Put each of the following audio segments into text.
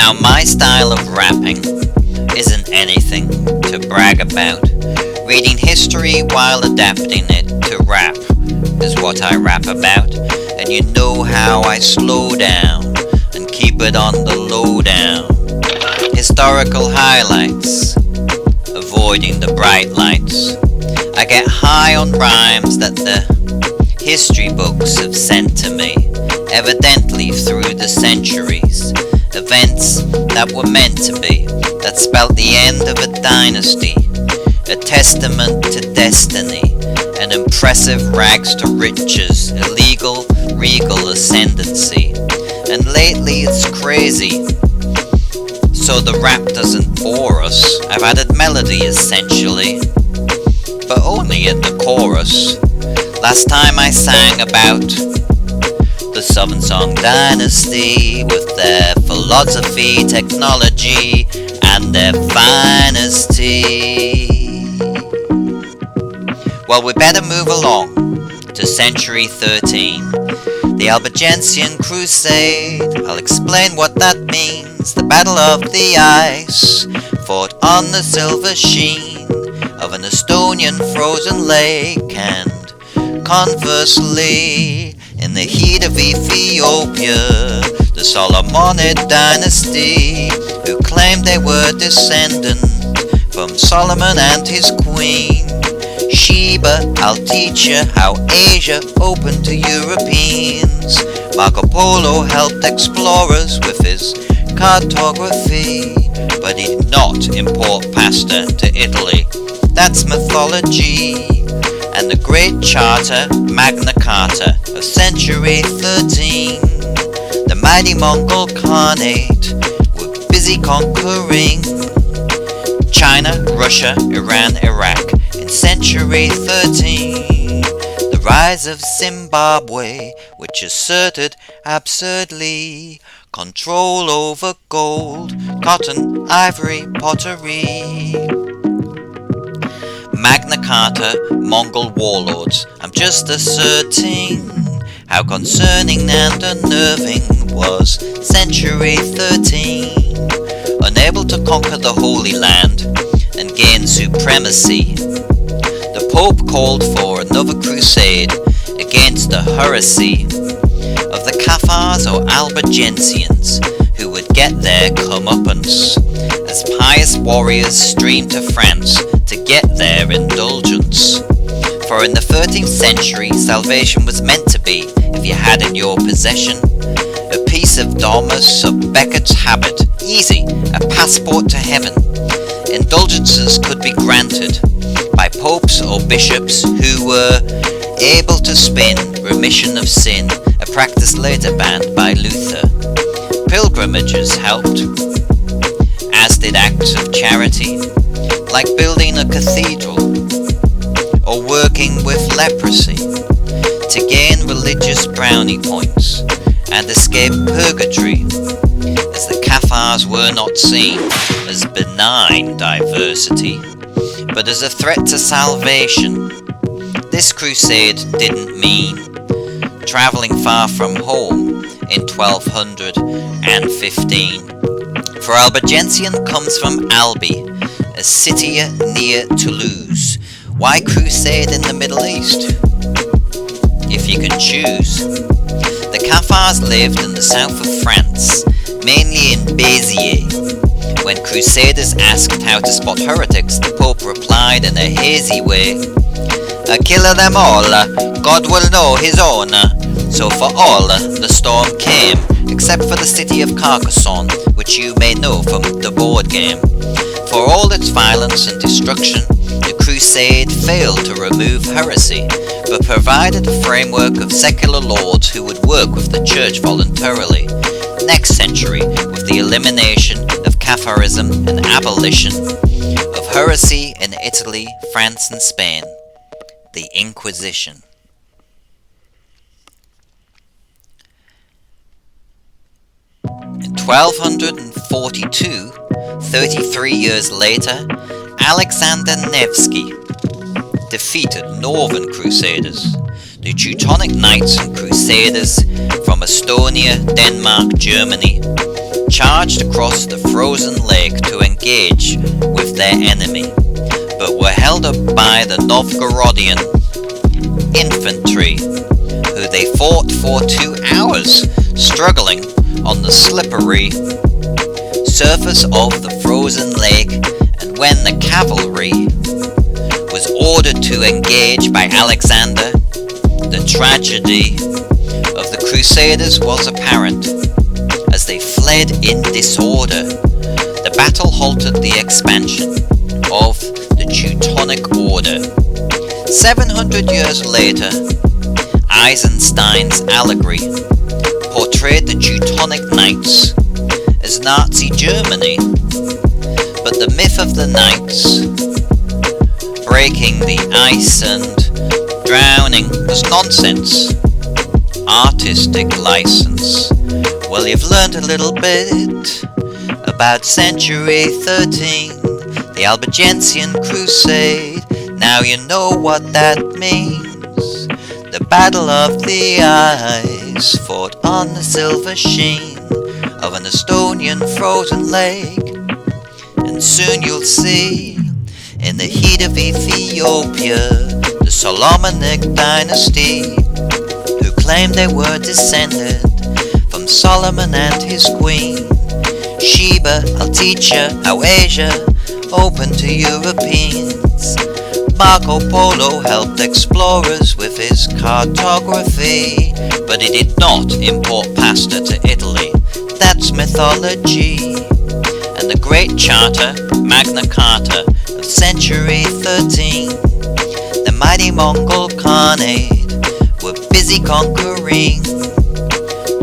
Now my style of rapping isn't anything to brag about. Reading history while adapting it to rap is what I rap about. And you know how I slow down and keep it on the lowdown. Historical highlights, avoiding the bright lights. I get high on rhymes that the history books have sent to me, evidently through the centuries. Events that were meant to be, that spelt the end of a dynasty, a testament to destiny, an impressive rags to riches, illegal, regal ascendancy. And lately it's crazy, so the rap doesn't bore us. I've added melody essentially, but only in the chorus. Last time I sang about the Southern Song Dynasty with their philosophy, technology, and their finest tea. Well, we better move along to century 13, the Albigensian Crusade. I'll explain what that means. The Battle of the Ice, fought on the silver sheen of an Estonian frozen lake, and conversely, in the heat of Ethiopia, the Solomonic Dynasty, who claimed they were descendant from Solomon and his queen Sheba. I'll teach you how Asia opened to Europeans. Marco Polo helped explorers with his cartography, but he did not import pasta to Italy. That's mythology. And the Great Charter, Magna Carta, of century 13. The mighty Mongol Khanate were busy conquering China, Russia, Iran, Iraq in century 13. The rise of Zimbabwe, which asserted absurdly control over gold, cotton, ivory, pottery. Magna Carta, Mongol warlords. I'm just asserting how concerning and unnerving was century 13. Unable to conquer the Holy Land and gain supremacy, the Pope called for another crusade against the heresy of the Cathars or Albigensians, who would get their comeuppance as pious warriors streamed to France to get their indulgence. For in the 13th century, salvation was meant to be, if you had in your possession a piece of Domus of Becket's habit, easy, a passport to heaven. Indulgences could be granted by popes or bishops who were able to spin remission of sin, a practice later banned by Luther. Pilgrimages helped, as did acts of charity, like building a cathedral or working with leprosy to gain religious brownie points and escape purgatory, as the Cathars were not seen as benign diversity, but as a threat to salvation. This crusade didn't mean travelling far from home in 1215, for Albigensian comes from Albi, a city near Toulouse. Why crusade in the Middle East, if you can choose? The Cathars lived in the south of France, mainly in Béziers. When crusaders asked how to spot heretics, the Pope replied in a hazy way, "Kill them all, God will know his own." So for all, the storm came, except for the city of Carcassonne, which you may know from the board game. For all its violence and destruction, the crusade failed to remove heresy, but provided a framework of secular lords who would work with the church voluntarily. Next century, with the elimination of Catharism and abolition of heresy in Italy, France and Spain, the Inquisition. In 1242, 33 years later, Alexander Nevsky defeated northern crusaders, the Teutonic Knights and Crusaders from Estonia, Denmark, Germany, charged across the frozen lake to engage with their enemy, but were held up by the Novgorodian infantry, who they fought for 2 hours, struggling on the slippery surface of the frozen lake. And when the cavalry was ordered to engage by Alexander, the tragedy of the Crusaders was apparent. As they fled in disorder, the battle halted the expansion of the Teutonic Order. 700 years later, Eisenstein's allegory portrayed the Teutonic Knights as Nazi Germany, but the myth of the knights breaking the ice and drowning was nonsense. Artistic license. Well, you've learned a little bit about Century 13, the Albigensian Crusade. Now you know what that means. The Battle of the Ice, fought on the silver sheen of an Estonian frozen lake. And soon you'll see, in the heat of Ethiopia, the Solomonic Dynasty, who claimed they were descended from Solomon and his queen. Sheba, I'll teach you how Asia opened to Europeans. Marco Polo helped explorers with his cartography, but he did not import pasta to Italy. That's mythology. And the Great Charter, Magna Carta of Century 13, the mighty Mongol Khanate were busy conquering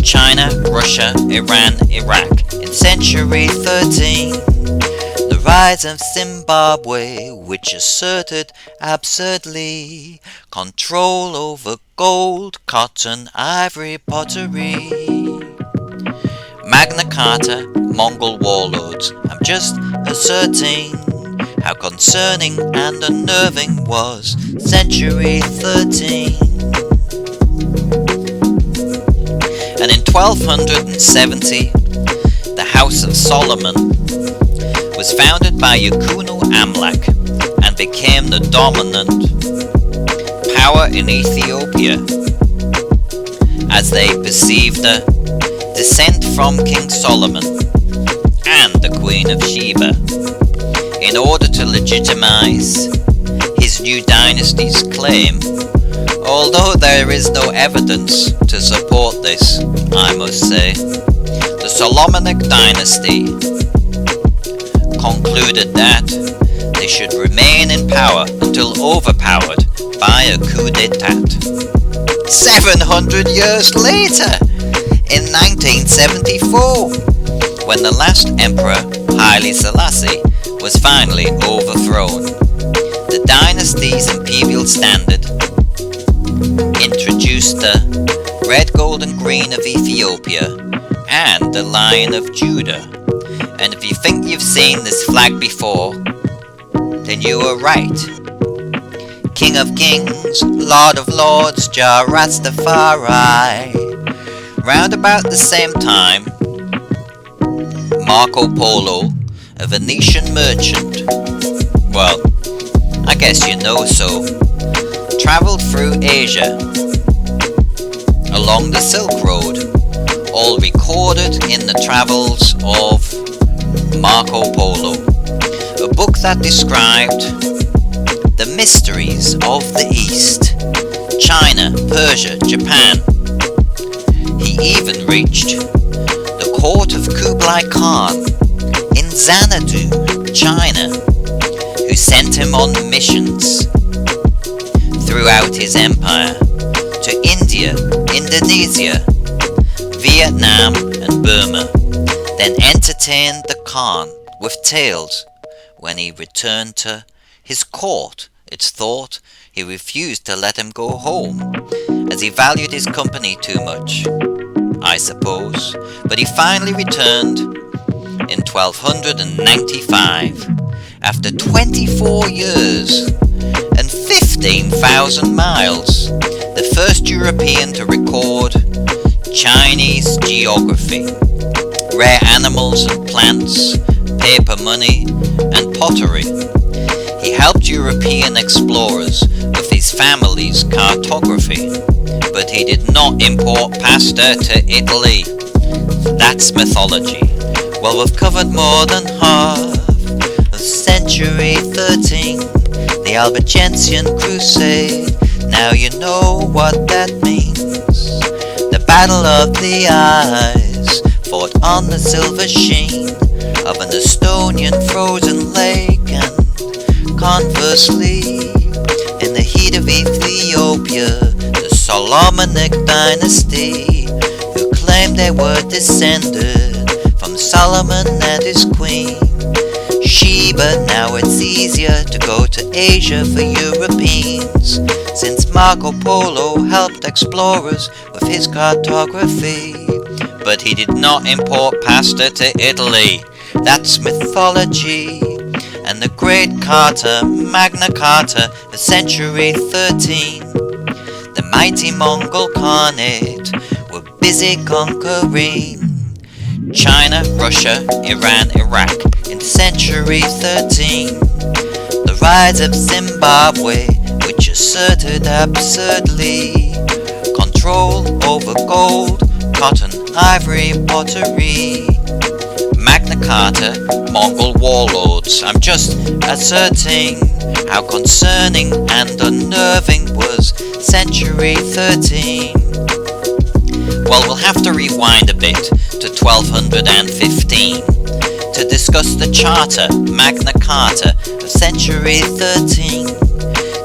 China, Russia, Iran, Iraq in Century 13. The rise of Zimbabwe, which asserted absurdly control over gold, cotton, ivory, pottery. Magna Carta, Mongol warlords. I'm just asserting how concerning and unnerving was Century 13. And in 1270, the House of Solomon was founded by Yakuno Amlak and became the dominant power in Ethiopia, as they perceived a descent from King Solomon and the Queen of Sheba. In order to legitimize his new dynasty's claim, although there is no evidence to support this, I must say, the Solomonic dynasty concluded that they should remain in power until overpowered by a coup d'etat. 700 years later, in 1974, when the last emperor, Haile Selassie, was finally overthrown, the dynasty's imperial standard introduced the red, gold and green of Ethiopia and the Lion of Judah. And if you think you've seen this flag before, then you are right. King of Kings, Lord of Lords, Jah Rastafari. Round about the same time, Marco Polo, a Venetian merchant, well, I guess you know so, travelled through Asia along the Silk Road, all recorded in the travels of Marco Polo, a book that described the mysteries of the East, China, Persia, Japan. He even reached the court of Kublai Khan in Xanadu, China, who sent him on missions throughout his empire to India, Indonesia, Vietnam and Burma, then entertained the Khan with tales. When he returned to his court, it's thought he refused to let him go home, as he valued his company too much, I suppose, but he finally returned in 1295, after 24 years and 15,000 miles, the first European to record Chinese geography. rare animals and plants, paper money, and pottery. He helped European explorers with his family's cartography, but he did not import pasta to Italy. That's mythology. Well, we've covered more than half of century 13, the Albigensian Crusade. Now you know what that means. The Battle of the Eyes, fought on the silver sheen of an Estonian frozen lake, and conversely, in the heat of Ethiopia, the Solomonic Dynasty, who claimed they were descended from Solomon and his queen. But now it's easier to go to Asia for Europeans, since Marco Polo helped explorers with his cartography. But he did not import pasta to Italy. That's mythology. And the great Carta, Magna Carta, of century 13, the mighty Mongol Khanate were busy conquering China, Russia, Iran, Iraq in century 13. The rise of Zimbabwe, which asserted absurdly control over gold, cotton, ivory, pottery. Magna Carta, Mongol warlords. I'm just asserting how concerning and unnerving was century 13. Well, we'll have to rewind a bit to 1215 to discuss the Charter, Magna Carta, of century 13.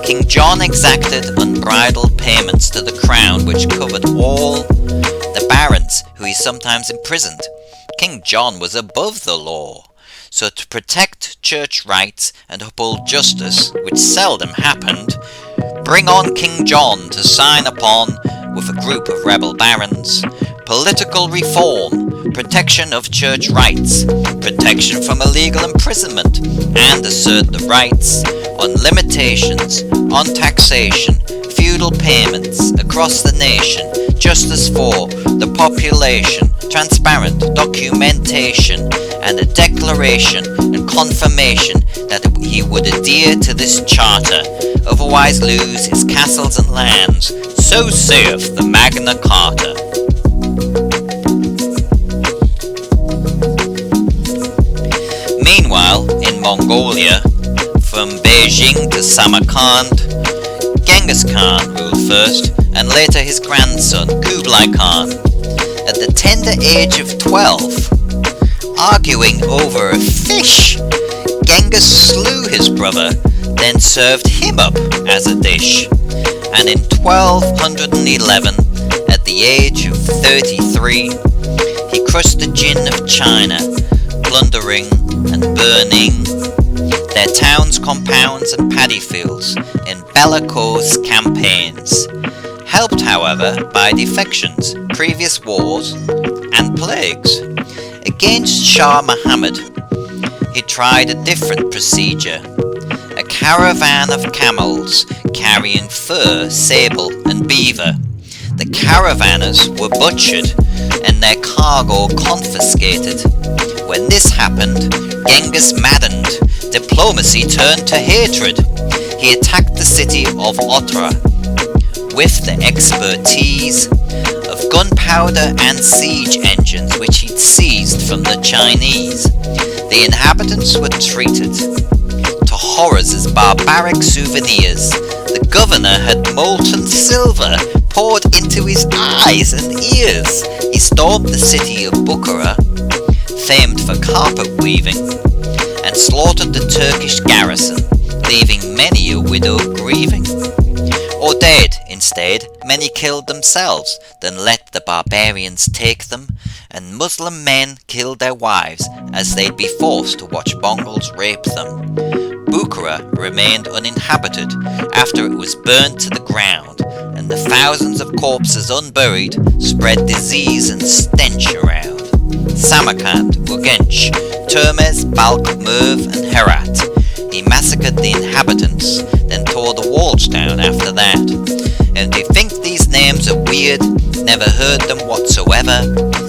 King John exacted unbridled payments to the crown, which covered all the barons who he sometimes imprisoned. King John was above the law, so to protect church rights and uphold justice, which seldom happened, bring on King John to sign upon, with a group of rebel barons, political reform, protection of church rights, protection from illegal imprisonment, and assert the rights on limitations on taxation, feudal payments across the nation, justice for the population, transparent documentation, and a declaration and confirmation that he would adhere to this charter, otherwise lose his castles and lands. So saith the Magna Carta. Meanwhile, in Mongolia, from Beijing to Samarkand, Genghis Khan ruled first, and later his grandson, Kublai Khan. At the tender age of 12, arguing over a fish, Genghis slew his brother, then served him up as a dish. And in 1211, at the age of 33, he crushed the Jin of China, plundering and burning their towns, compounds and paddy fields in bellicose campaigns, helped however by defections, previous wars and plagues. Against Shah Muhammad, he tried a different procedure. A caravan of camels carrying fur, sable and beaver. The caravanners were butchered and their cargo confiscated. When this happened, Genghis maddened. Diplomacy turned to hatred. He attacked the city of Otrar with the expertise of gunpowder and siege engines which he'd seized from the Chinese. The inhabitants were treated to horrors as barbaric souvenirs. The governor had molten silver poured into his eyes and ears. He stormed the city of Bukhara, famed for carpet weaving, and slaughtered the Turkish garrison, leaving many a widow grieving. Or dead, instead, many killed themselves, then let the barbarians take them, and Muslim men killed their wives as they'd be forced to watch Mongols rape them. Bukhara remained uninhabited after it was burnt to the ground, and the thousands of corpses unburied spread disease and stench around. Samarkand, Urgench, Termez, Balkh, Merv and Herat. He massacred the inhabitants, then tore the walls down after that. And if you think these names are weird, never heard them whatsoever,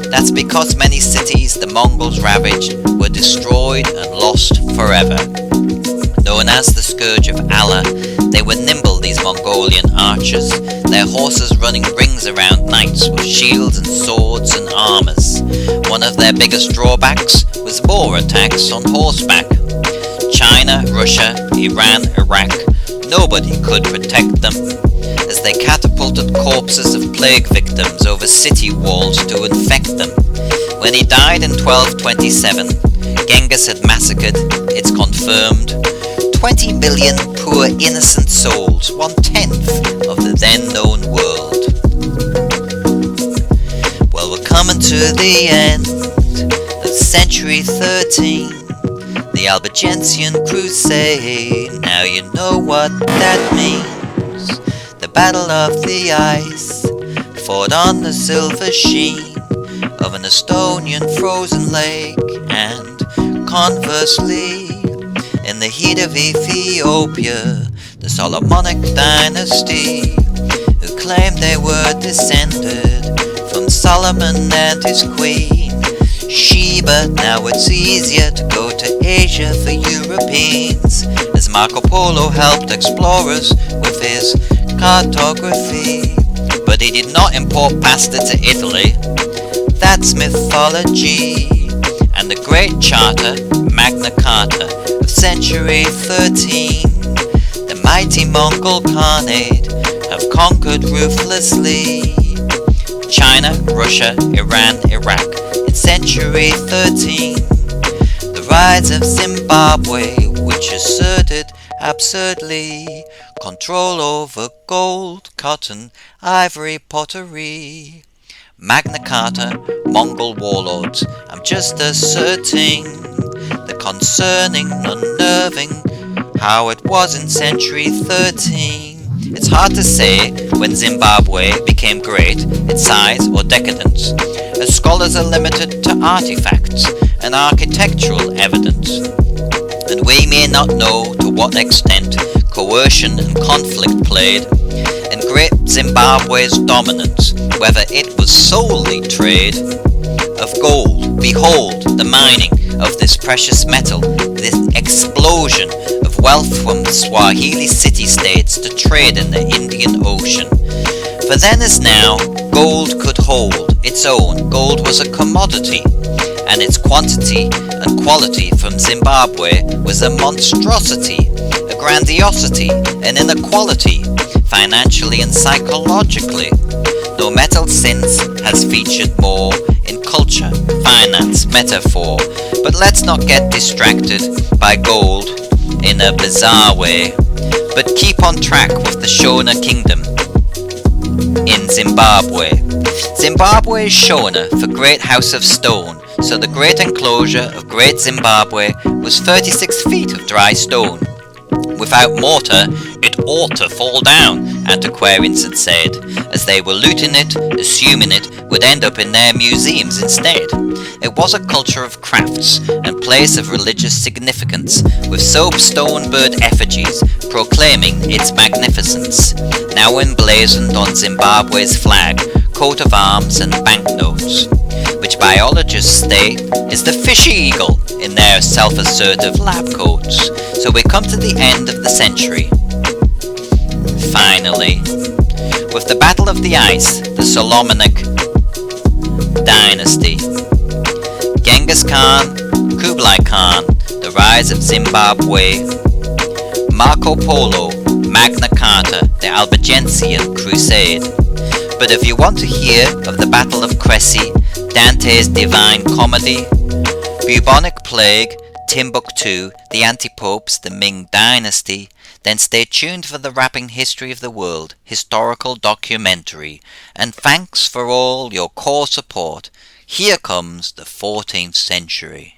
That's because many cities the Mongols ravaged were destroyed and lost forever. Known as the Scourge of Allah, they were nimble, these Mongolian archers, their horses running rings around knights with shields and swords and armours. One of their biggest drawbacks was boar attacks on horseback. China, Russia, Iran, Iraq, nobody could protect them, as they catapulted corpses of plague victims over city walls to infect them. When he died in 1227, Genghis had massacred, it's confirmed, 20 million poor innocent souls, 1/10 of the then known world. Well, we're coming to the end of century 13, the Albigensian Crusade. Now you know what that means. The Battle of the Ice, fought on the silver sheen of an Estonian frozen lake, and conversely, in the heat of Ethiopia, the Solomonic Dynasty, who claimed they were descended from Solomon and his queen Sheba. Now it's easier to go to Asia for Europeans, as Marco Polo helped explorers with his cartography. But he did not import pasta to Italy. That's mythology. And the Great Charter, Magna Carta, of century 13, the mighty Mongol Khanate have conquered ruthlessly China, Russia, Iran, Iraq in century 13. The rise of Zimbabwe, which asserted absurdly control over gold, cotton, ivory, pottery. Magna Carta, Mongol warlords, I'm just asserting the concerning, unnerving, how it was in century 13. It's hard to say when Zimbabwe became great in size or decadence, as scholars are limited to artifacts and architectural evidence, and we may not know to what extent coercion and conflict played in Great Zimbabwe's dominance, whether it was solely trade of gold. Behold the mining of this precious metal, this explosion of wealth from the Swahili city-states to trade in the Indian Ocean. For then as now, gold could hold its own. Gold was a commodity, and its quantity and quality from Zimbabwe was a monstrosity, a grandiosity, an inequality, financially and psychologically. No metal since has featured more in culture, finance, metaphor. But let's not get distracted by gold in a bizarre way, but keep on track with the Shona Kingdom in Zimbabwe. Zimbabwe is Shona for Great House of Stone, so the great enclosure of Great Zimbabwe was 36 feet of dry stone. Without mortar, it ought to fall down, antiquarians had said, as they were looting it, assuming it would end up in their museums instead. It was a culture of crafts and place of religious significance, with soapstone bird effigies proclaiming its magnificence, now emblazoned on Zimbabwe's flag, coat of arms and banknotes, which biologists state is the fish eagle in their self-assertive lab coats. So we come to the end of the century. Finally, with the Battle of the Ice, the Solomonic Dynasty, Genghis Khan, Kublai Khan, the rise of Zimbabwe, Marco Polo, Magna Carta, the Albigensian Crusade. But if you want to hear of the Battle of Cressy, Dante's Divine Comedy, bubonic plague, Timbuktu, the anti-popes, the Ming Dynasty, then stay tuned for the Wrapping History of the World historical documentary. And thanks for all your core support. Here comes the 14th century.